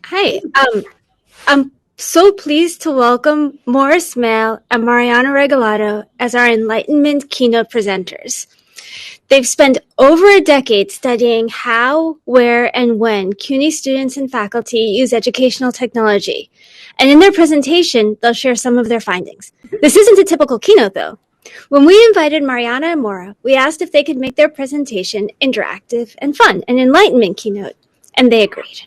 Hi, I'm so pleased to welcome Maura, Smale and Mariana Regalado as our Enlightenment keynote presenters. They've spent over a decade studying how, where, and when Cuny students and faculty use educational technology. And in their presentation, they'll share some of their findings. This isn't a typical keynote, though. When we invited Mariana and Maura, we asked if they could make their presentation interactive and fun, an Enlightenment keynote, and they agreed.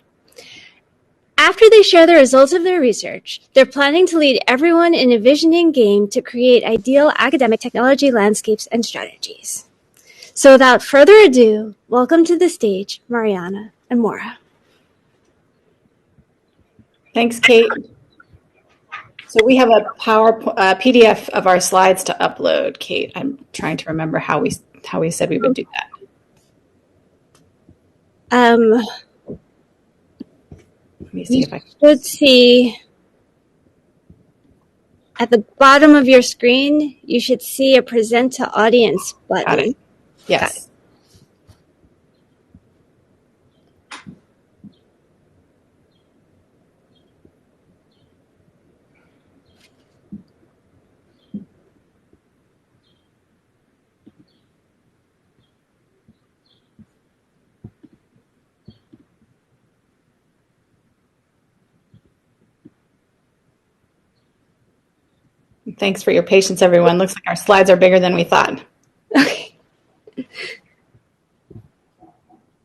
After they share the results of their research, they're planning to lead everyone in a Envisioning game to create ideal academic technology landscapes and strategies. So without further ado, welcome to the stage, Mariana and Maura. Thanks, Kate. So we have a PDF of our slides to upload. Kate, I'm trying to remember how we said we would do that. Let me see if I can. Let's see. At the bottom of your screen, you should see a present to audience button. Got it. Yes. Got it. Thanks for your patience, everyone. Looks like our slides are bigger than we thought. Okay.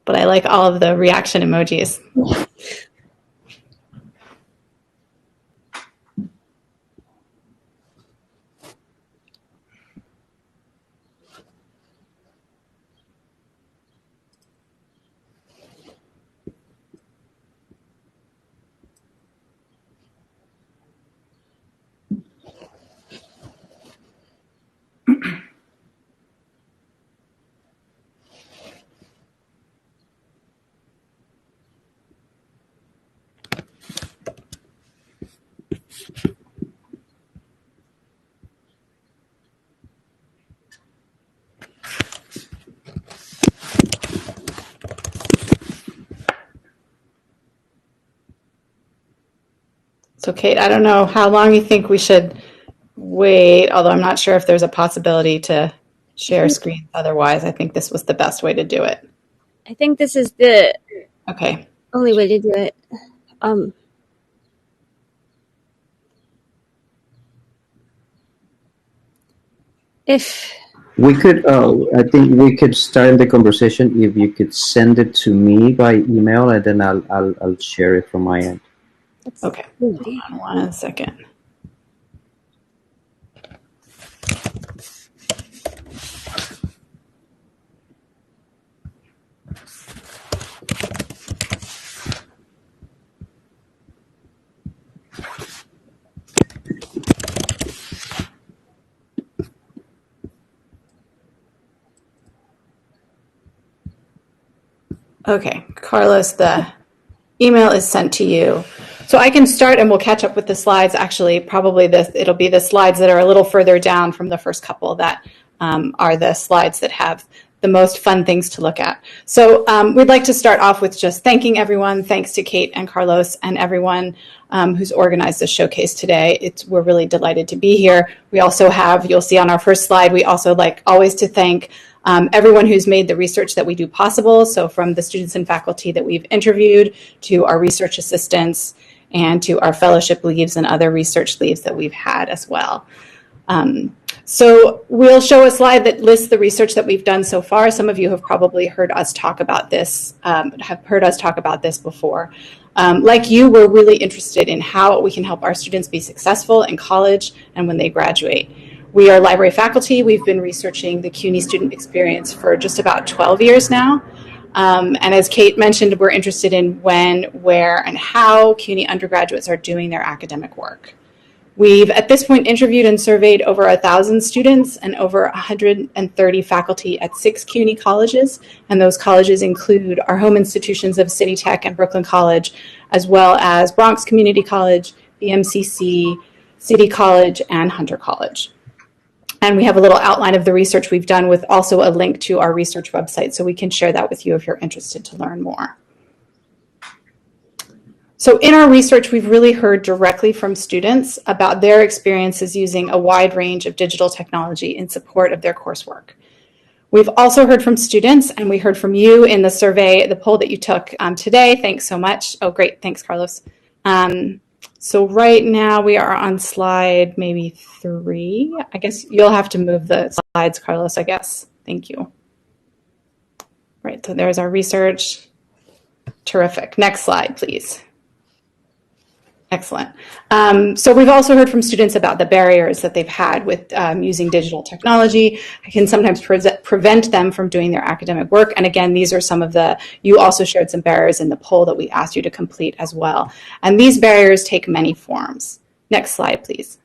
But I like all of the reaction emojis. So Kate, I don't know how long you think we should wait, although I'm not sure if there's a possibility to share screens otherwise. I think this was the best way to do it. I think this is the only way to do it. If we could, I think we could start the conversation if you could send it to me by email, and then I'll share it from my end. Okay, hold on 1 second. Okay, Carlos, the email is sent to you. So I can start and we'll catch up with the slides. Actually, probably it'll be the slides that are a little further down from the first couple that are the slides that have the most fun things to look at. So we'd like to start off with just thanking everyone. Thanks to Kate and Carlos and everyone who's organized this showcase today. We're really delighted to be here. We also have, you'll see on our first slide, we also like always to thank everyone who's made the research that we do possible. So from the students and faculty that we've interviewed to our research assistants and to our fellowship leaves and other research leaves that we've had as well. So we'll show a slide that lists the research that we've done so far. Some of you have probably heard us talk about this, before. Like you, we're really interested in how we can help our students be successful in college and when they graduate. We are library faculty. We've been researching the Cuny student experience for just about 12 years now. And as Kate mentioned, we're interested in when, where, and how Cuny undergraduates are doing their academic work. We've, at this point, interviewed and surveyed over 1,000 students and over 130 faculty at 6 Cuny colleges. And those colleges include our home institutions of City Tech and Brooklyn College, as well as Bronx Community College, BMCC, City College, and Hunter College. And we have a little outline of the research we've done with also a link to our research website, so we can share that with you if you're interested to learn more. So in our research, we've really heard directly from students about their experiences using a wide range of digital technology in support of their coursework. We've also heard from students, and we heard from you in the survey, the poll that you took today. Thanks so much. Oh, great. Thanks, Carlos. So right now we are on slide maybe 3. I guess you'll have to move the slides, Carlos, I guess. Thank you. Right, so there's our research. Terrific. Next slide, please. Excellent. So we've also heard from students about the barriers that they've had with using digital technology. It can sometimes prevent them from doing their academic work. And again, these are some of the, you also shared some barriers in the poll that we asked you to complete as well. And these barriers take many forms. Next slide, please.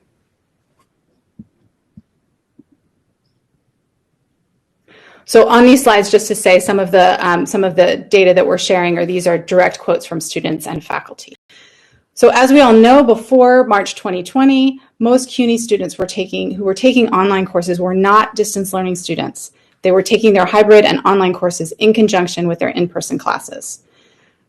So on these slides, just to say some of the data that we're sharing, these are direct quotes from students and faculty. So as we all know, before March 2020, most Cuny students who were taking online courses were not distance learning students. They were taking their hybrid and online courses in conjunction with their in-person classes.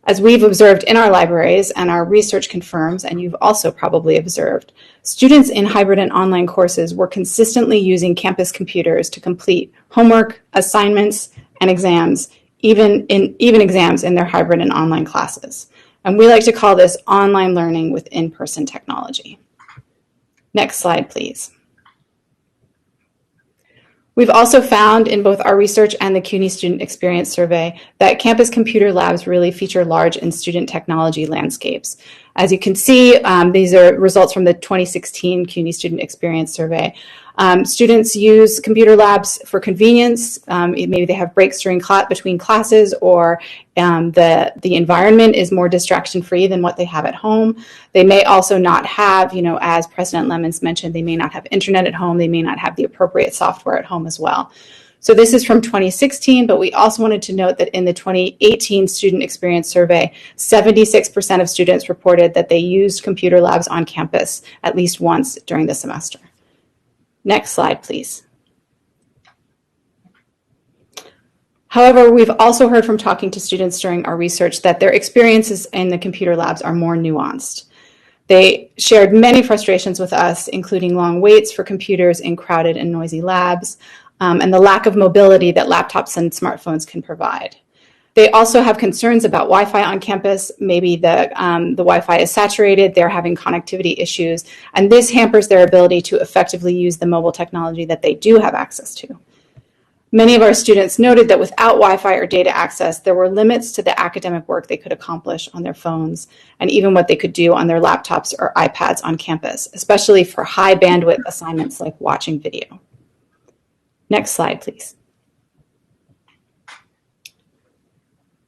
As we've observed in our libraries, and our research confirms, and you've also probably observed, students in hybrid and online courses were consistently using campus computers to complete homework, assignments, and exams, even exams in their hybrid and online classes. And we like to call this online learning with in-person technology. Next slide, please. We've also found in both our research and the Cuny Student Experience Survey that campus computer labs really feature large in student technology landscapes. As you can see, these are results from the 2016 Cuny Student Experience Survey. Students use computer labs for convenience. Maybe they have breaks between classes, or the environment is more distraction-free than what they have at home. They may also not have, as President Lemons mentioned, they may not have internet at home. They may not have the appropriate software at home as well. So this is from 2016, but we also wanted to note that in the 2018 Student Experience Survey, 76% of students reported that they used computer labs on campus at least once during the semester. Next slide, please. However, we've also heard from talking to students during our research that their experiences in the computer labs are more nuanced. They shared many frustrations with us, including long waits for computers in crowded and noisy labs, and the lack of mobility that laptops and smartphones can provide. They also have concerns about Wi-Fi on campus. Maybe the Wi-Fi is saturated, they're having connectivity issues, and this hampers their ability to effectively use the mobile technology that they do have access to. Many of our students noted that without Wi-Fi or data access, there were limits to the academic work they could accomplish on their phones, and even what they could do on their laptops or iPads on campus, especially for high bandwidth assignments like watching video. Next slide, please.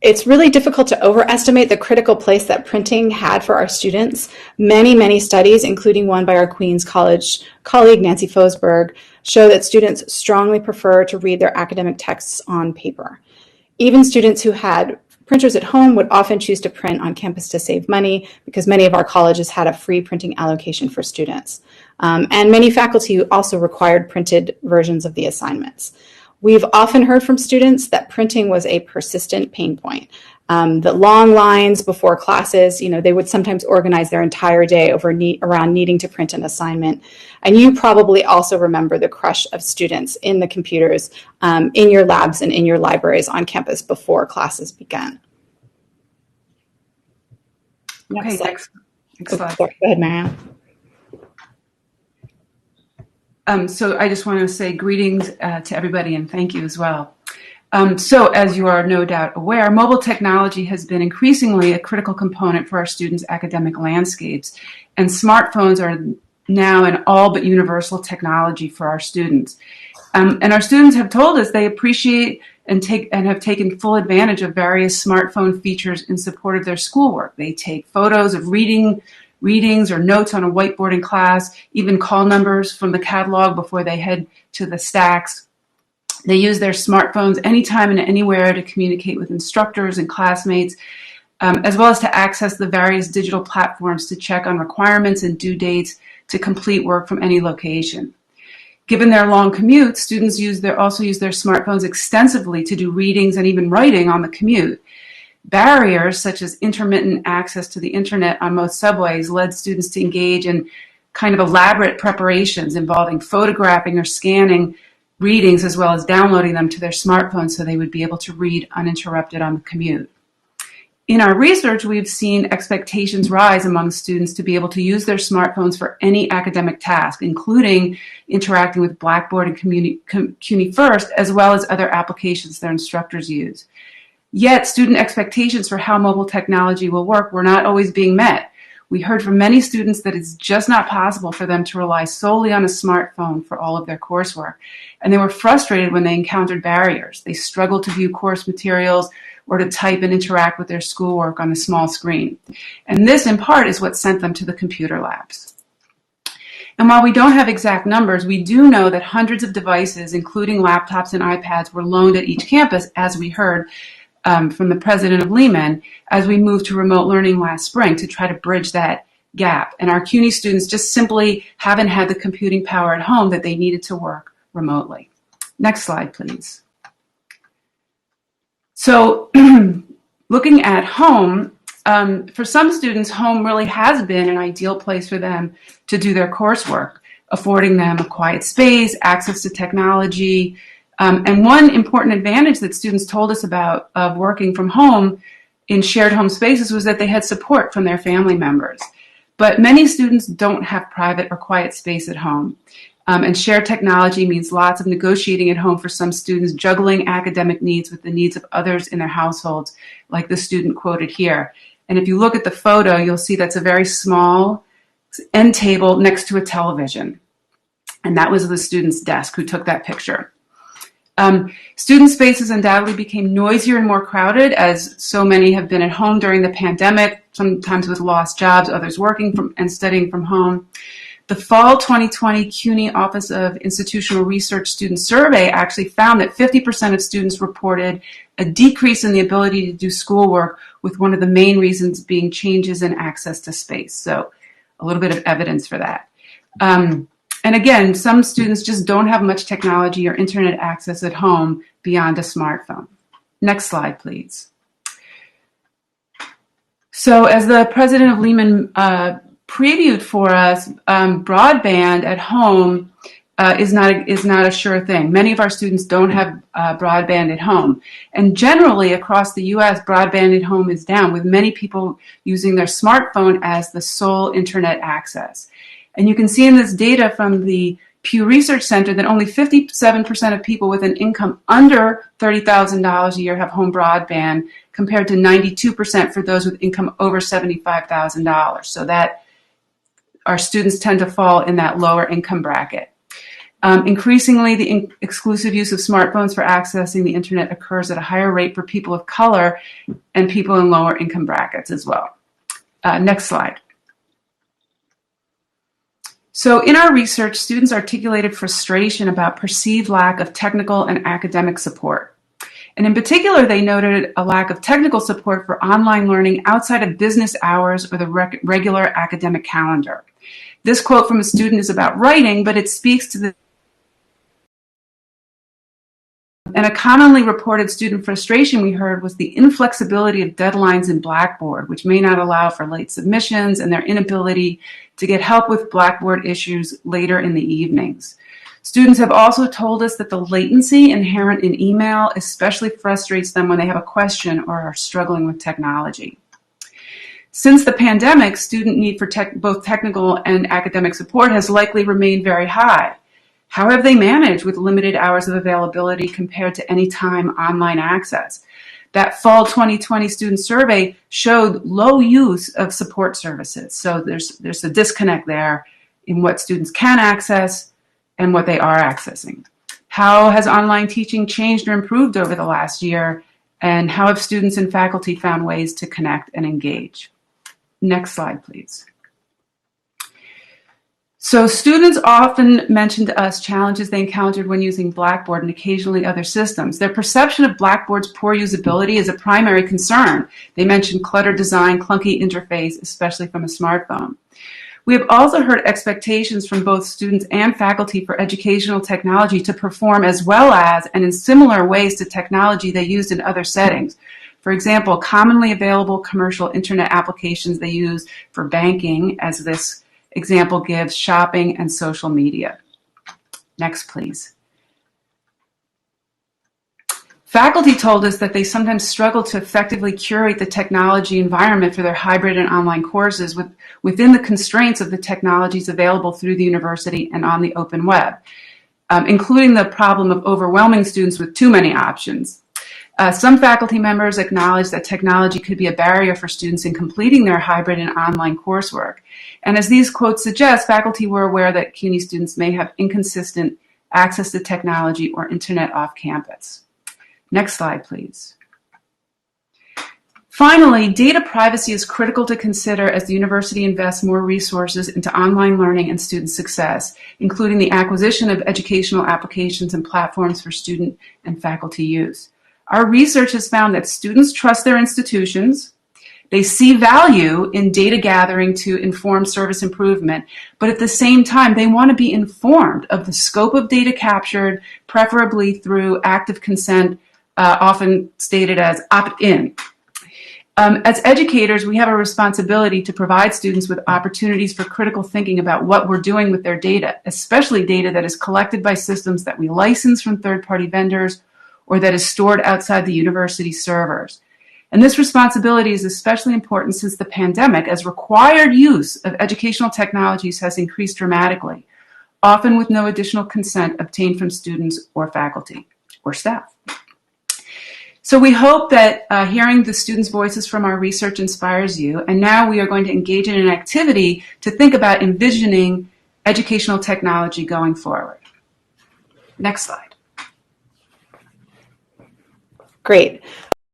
It's really difficult to overestimate the critical place that printing had for our students. Many studies, including one by our Queens College colleague, Nancy Fosberg, show that students strongly prefer to read their academic texts on paper. Even students who had printers at home would often choose to print on campus to save money, because many of our colleges had a free printing allocation for students. And many faculty also required printed versions of the assignments. We've often heard from students that printing was a persistent pain point. The long lines before classes, they would sometimes organize their entire day around needing to print an assignment. And you probably also remember the crush of students in the computers in your labs and in your libraries on campus before classes began. Okay, next slide. Go ahead, Mariana. So I just want to say greetings to everybody and thank you as well. So as you are no doubt aware, mobile technology has been increasingly a critical component for our students' academic landscapes, and smartphones are now an all but universal technology for our students. And our students have told us they appreciate and have taken full advantage of various smartphone features in support of their schoolwork. They take photos of readings or notes on a whiteboard in class, even call numbers from the catalog before they head to the stacks. They use their smartphones anytime and anywhere to communicate with instructors and classmates, as well as to access the various digital platforms to check on requirements and due dates to complete work from any location. Given their long commutes, students also use their smartphones extensively to do readings and even writing on the commute. Barriers such as intermittent access to the internet on most subways led students to engage in kind of elaborate preparations involving photographing or scanning readings as well as downloading them to their smartphones so they would be able to read uninterrupted on the commute. In our research, we've seen expectations rise among students to be able to use their smartphones for any academic task, including interacting with Blackboard and Cuny First, as well as other applications their instructors use. Yet, student expectations for how mobile technology will work were not always being met. We heard from many students that it's just not possible for them to rely solely on a smartphone for all of their coursework. And they were frustrated when they encountered barriers. They struggled to view course materials or to type and interact with their schoolwork on a small screen. And this, in part, is what sent them to the computer labs. And while we don't have exact numbers, we do know that hundreds of devices, including laptops and iPads, were loaned at each campus, as we heard from the president of Lehman, as we moved to remote learning last spring to try to bridge that gap. And our CUNY students just simply haven't had the computing power at home that they needed to work remotely. Next slide, please. So looking at home, for some students, home really has been an ideal place for them to do their coursework, affording them a quiet space, access to technology. And one important advantage that students told us about of working from home in shared home spaces was that they had support from their family members. But many students don't have private or quiet space at home. And shared technology means lots of negotiating at home for some students, juggling academic needs with the needs of others in their households, like the student quoted here. And if you look at the photo, you'll see that's a very small end table next to a television. And that was the student's desk who took that picture. Student spaces undoubtedly became noisier and more crowded as so many have been at home during the pandemic, sometimes with lost jobs, others working from and studying from home. The fall 2020 CUNY Office of Institutional Research Student Survey actually found that 50% of students reported a decrease in the ability to do schoolwork, with one of the main reasons being changes in access to space. So a little bit of evidence for that. And again, some students just don't have much technology or internet access at home beyond a smartphone. Next slide, please. So as the president of Lehman previewed for us, broadband at home is not a sure thing. Many of our students don't have broadband at home. And generally across the US, broadband at home is down, with many people using their smartphone as the sole internet access. And you can see in this data from the Pew Research Center that only 57% of people with an income under $30,000 a year have home broadband, compared to 92% for those with income over $75,000. So that our students tend to fall in that lower income bracket. Increasingly, the exclusive use of smartphones for accessing the internet occurs at a higher rate for people of color and people in lower income brackets as well. Next slide. So in our research, students articulated frustration about perceived lack of technical and academic support. And in particular, they noted a lack of technical support for online learning outside of business hours or the regular academic calendar. This quote from a student is about writing, but it speaks to the And a commonly reported student frustration we heard was the inflexibility of deadlines in Blackboard, which may not allow for late submissions, and their inability to get help with Blackboard issues later in the evenings. Students have also told us that the latency inherent in email especially frustrates them when they have a question or are struggling with technology. Since the pandemic, student need for both technical and academic support has likely remained very high. How have they managed with limited hours of availability compared to any time online access? That fall 2020 student survey showed low use of support services. So there's a disconnect there in what students can access and what they are accessing. How has online teaching changed or improved over the last year? And how have students and faculty found ways to connect and engage? Next slide, please. So students often mention to us challenges they encountered when using Blackboard and occasionally other systems. Their perception of Blackboard's poor usability is a primary concern. They mentioned cluttered design, clunky interface, especially from a smartphone. We have also heard expectations from both students and faculty for educational technology to perform as well as and in similar ways to technology they used in other settings. For example, commonly available commercial internet applications they use for banking, as this example gives, shopping, and social media. Next, please. Faculty told us that they sometimes struggle to effectively curate the technology environment for their hybrid and online courses within the constraints of the technologies available through the university and on the open web, including the problem of overwhelming students with too many options. Some faculty members acknowledged that technology could be a barrier for students in completing their hybrid and online coursework. And as these quotes suggest, faculty were aware that CUNY students may have inconsistent access to technology or internet off campus. Next slide, please. Finally, data privacy is critical to consider as the university invests more resources into online learning and student success, including the acquisition of educational applications and platforms for student and faculty use. Our research has found that students trust their institutions, they see value in data gathering to inform service improvement, but at the same time, they want to be informed of the scope of data captured, preferably through active consent, often stated as opt-in. As educators, we have a responsibility to provide students with opportunities for critical thinking about what we're doing with their data, especially data that is collected by systems that we license from third-party vendors or that is stored outside the university servers. And this responsibility is especially important since the pandemic, as required use of educational technologies has increased dramatically, often with no additional consent obtained from students or faculty or staff. So we hope that hearing the students' voices from our research inspires you. And now we are going to engage in an activity to think about envisioning educational technology going forward. Next slide. Great.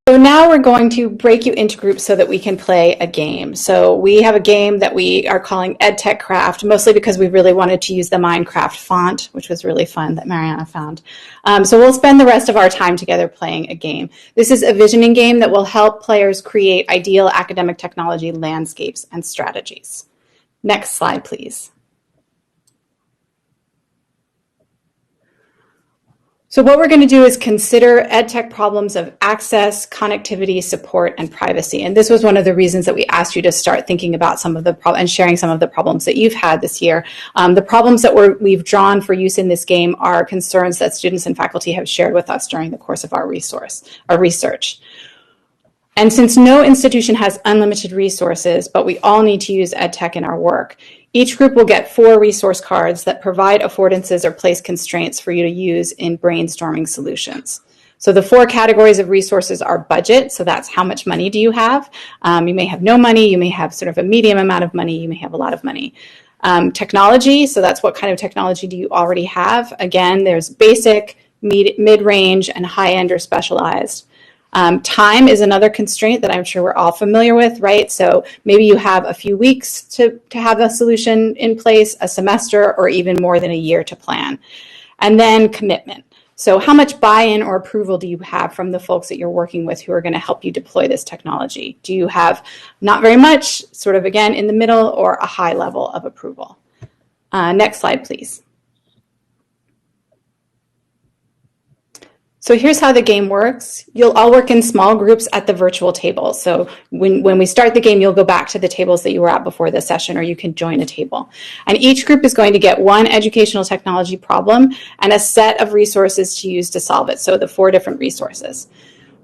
So now we're going to break you into groups so that we can play a game. So we have a game that we are calling Edtech Craft, mostly because we really wanted to use the Minecraft font, which was really fun that Mariana found. So we'll spend the rest of our time together playing a game. This is a visioning game that will help players create ideal academic technology landscapes and strategies. Next slide, please. So what we're going to do is consider EdTech problems of access, connectivity, support, and privacy. And this was one of the reasons that we asked you to start thinking about some of the and sharing some of the problems that you've had this year. The problems that we've drawn for use in this game are concerns that students and faculty have shared with us during the course of our research. And since no institution has unlimited resources, but we all need to use EdTech in our work, each group will get 4 resource cards that provide affordances or place constraints for you to use in brainstorming solutions. So the 4 categories of resources are budget, so that's how much money do you have. You may have no money, you may have sort of a medium amount of money, you may have a lot of money. Technology, so that's what kind of technology do you already have. Again, there's basic, mid-range, and high-end or specialized. Time is another constraint that I'm sure we're all familiar with, right? So maybe you have a few weeks to have a solution in place, a semester, or even more than a year to plan. And then commitment. So how much buy-in or approval do you have from the folks that you're working with who are going to help you deploy this technology? Do you have not very much, sort of again in the middle, or a high level of approval? Next slide, please. So here's how the game works. You'll all work in small groups at the virtual table. So when we start the game, you'll go back to the tables that you were at before the session, or you can join a table. And each group is going to get 1 educational technology problem and a set of resources to use to solve it. So the 4 different resources.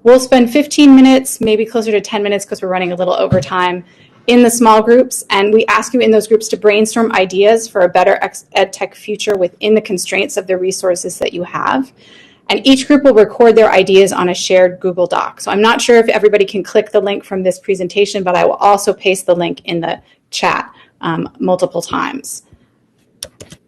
We'll spend 15 minutes, maybe closer to 10 minutes because we're running a little overtime, in the small groups. And we ask you in those groups to brainstorm ideas for a better EdTech future within the constraints of the resources that you have. And each group will record their ideas on a shared Google Doc. So I'm not sure if everybody can click the link from this presentation, but I will also paste the link in the chat multiple times.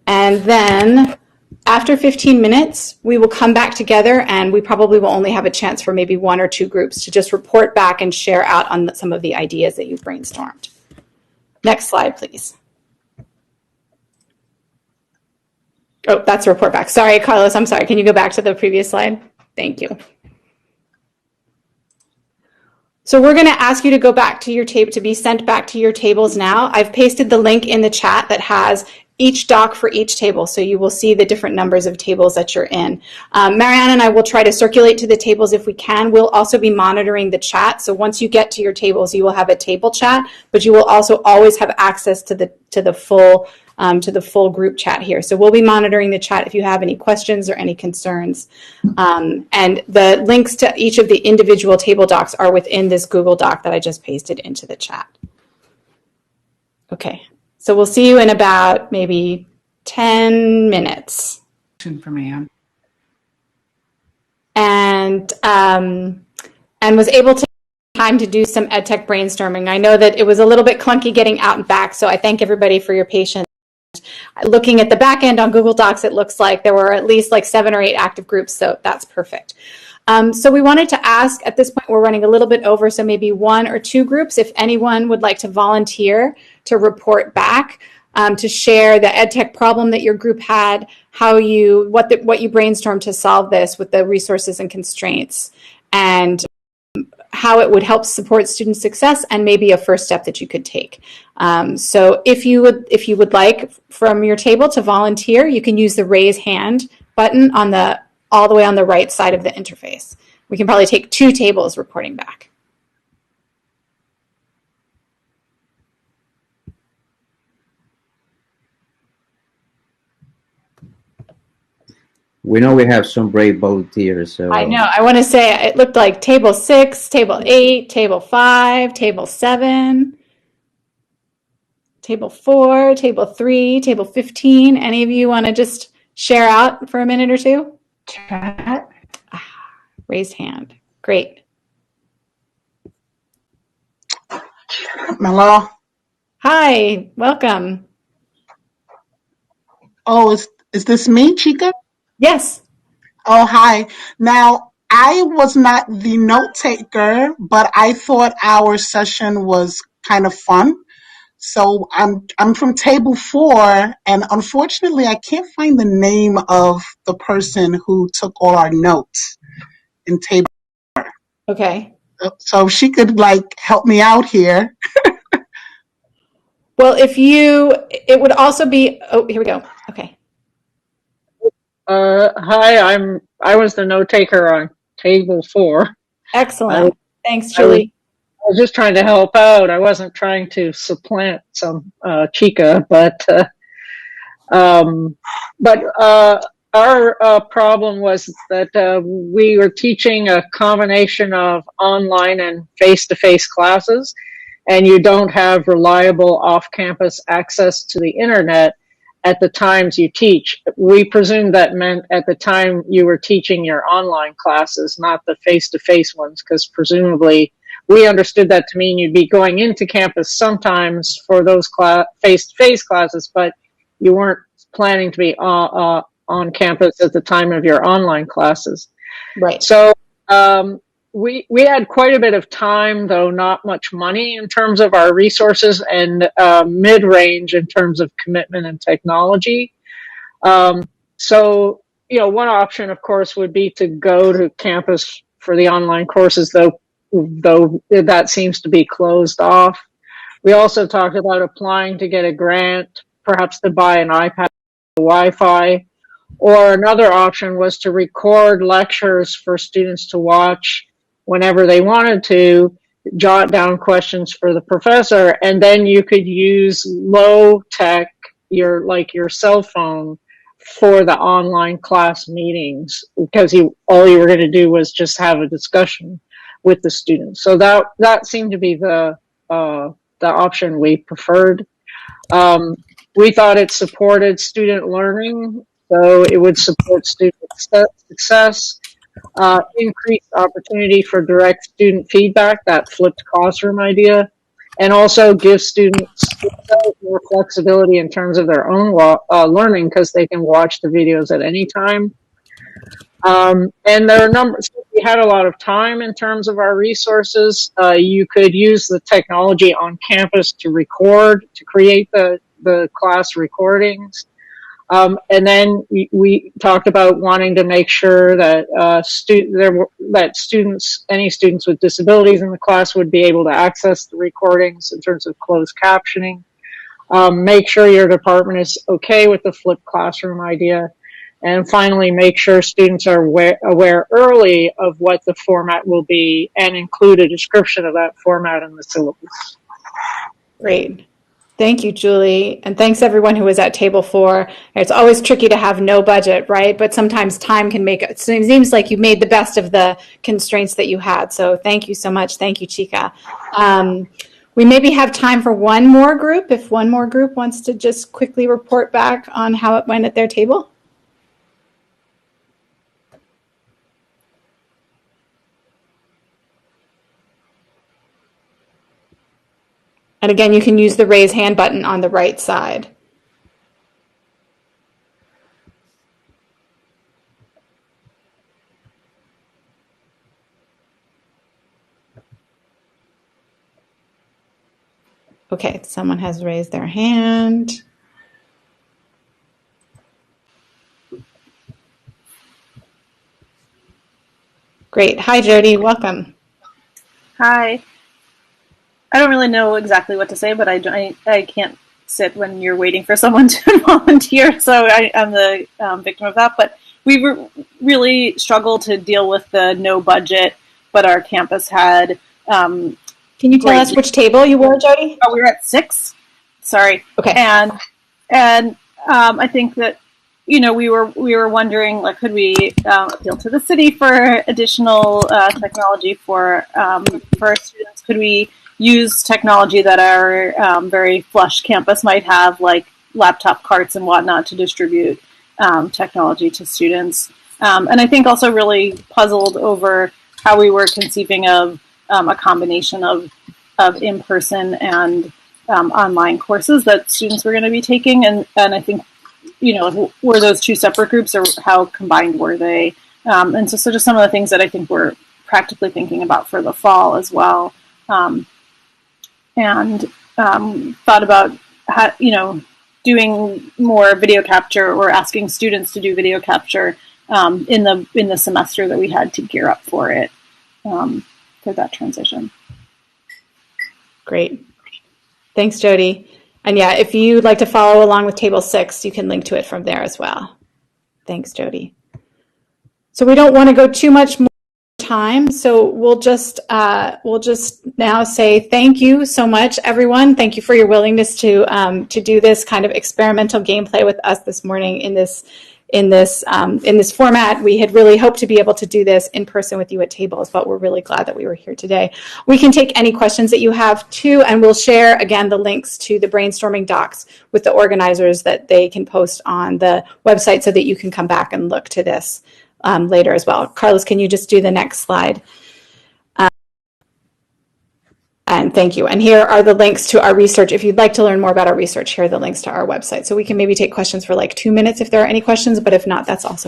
And then after 15 minutes, we will come back together, and we probably will only have a chance for maybe 1 or 2 groups to just report back and share out on some of the ideas that you've brainstormed. Next slide, please. Oh, that's a report back. Sorry, Carlos, I'm sorry. Can you go back to the previous slide? Thank you. So we're going to ask you to go back to your table, to be sent back to your tables now. I've pasted the link in the chat that has each doc for each table, so you will see the different numbers of tables that you're in. Mariana and I will try to circulate to the tables if we can. We'll also be monitoring the chat, so once you get to your tables, you will have a table chat, but you will also always have access to the full group chat here. So we'll be monitoring the chat if you have any questions or any concerns. And the links to each of the individual table docs are within this Google Doc that I just pasted into the chat. Okay. So we'll see you in about maybe 10 minutes. For me, And was able to time to do some EdTech brainstorming. I know that it was a little bit clunky getting out and back, so I thank everybody for your patience. Looking at the back end on Google Docs, it looks like there were at least like 7 or 8 active groups, so that's perfect. So we wanted to ask, at this point we're running a little bit over, so maybe 1 or 2 groups, if anyone would like to volunteer to report back, to share the EdTech problem that your group had, what you brainstormed to solve this with the resources and constraints, and how it would help support student success, and maybe a first step that you could take. So if you would like from your table to volunteer, you can use the raise hand button all the way on the right side of the interface. We can probably take 2 tables reporting back. We know we have some brave volunteers. So I know. I want to say it looked like table 6, table 8, table 5, table 7, table 4, table 3, table 15. Any of you want to just share out for a minute or 2? chat. Raised hand. Great. Hello. Hi. Welcome. Oh, is this me, Chica? Yes. Oh, hi. Now, I was not the note taker, but I thought our session was kind of fun. So I'm from table 4, and unfortunately, I can't find the name of the person who took all our notes in table. Okay. So if she could help me out here. Well, it would also be, here we go. Okay. Hi, I was the note taker on table 4. Excellent. Thanks, Julie. I was just trying to help out. I wasn't trying to supplant some Chica, but our problem was that we were teaching a combination of online and face-to-face classes, and you don't have reliable off-campus access to the internet at the times you teach. We presumed that meant at the time you were teaching your online classes, not the face-to-face ones, because presumably we understood that to mean you'd be going into campus sometimes for those face-to-face classes, but you weren't planning to be on campus at the time of your online classes. Right. So we had quite a bit of time, though not much money in terms of our resources, and mid-range in terms of commitment and technology. So, one option, of course, would be to go to campus for the online courses, though that seems to be closed off. We also talked about applying to get a grant, perhaps to buy an iPad, Wi-Fi, or another option was to record lectures for students to watch whenever they wanted to, jot down questions for the professor, and then you could use low tech, your cell phone, for the online class meetings, because all you were going to do was just have a discussion with the students. So that seemed to be the option we preferred. We thought it supported student learning, so it would support student success, increased opportunity for direct student feedback, that flipped classroom idea, and also give students more flexibility in terms of their own learning, because they can watch the videos at any time. And there are numbers. We had a lot of time in terms of our resources. You could use the technology on campus to create the class recordings. And then we talked about wanting to make sure that any students with disabilities in the class would be able to access the recordings in terms of closed captioning. Make sure your department is okay with the flipped classroom idea. And finally, make sure students are aware early of what the format will be and include a description of that format in the syllabus. Great. Thank you, Julie. And thanks everyone who was at table 4. It's always tricky to have no budget, right? But sometimes time can make it. So it seems like you made the best of the constraints that you had. So thank you so much. Thank you, Chica. We maybe have time for one more group, if one more group wants to just quickly report back on how it went at their table. And again, you can use the raise hand button on the right side. Okay, someone has raised their hand. Great. Hi, Jody. Welcome. Hi. I don't really know exactly what to say, but I can't sit when you're waiting for someone to volunteer, so I'm the victim of that. But we really struggled to deal with the no budget, but our campus had. Can you tell us which table you were, Jody? Oh, we were at 6. Sorry. Okay. And I think that we were wondering, like, could we appeal to the city for additional technology for our students? Could we use technology that our very flush campus might have, like laptop carts and whatnot, to distribute technology to students? And I think also really puzzled over how we were conceiving of a combination of in-person and online courses that students were going to be taking. And I think, were those 2 separate groups, or how combined were they? And so just some of the things that I think we're practically thinking about for the fall as well. And thought about how, doing more video capture, or asking students to do video capture in the semester that we had to gear up for it, for that transition. Great. Thanks, Jody. And yeah, if you'd like to follow along with table 6, you can link to it from there as well. Thanks, Jody. So we don't want to go too much more time, so we'll just now say thank you so much, everyone. Thank you for your willingness to do this kind of experimental gameplay with us this morning in this format. We had really hoped to be able to do this in person with you at tables, but we're really glad that we were here today. We can take any questions that you have too, and we'll share again the links to the brainstorming docs with the organizers that they can post on the website so that you can come back and look to this later as well. Carlos, can you just do the next slide? And thank you. And here are the links to our research. If you'd like to learn more about our research, here are the links to our website. So we can maybe take questions for like 2 minutes if there are any questions, but if not, that's also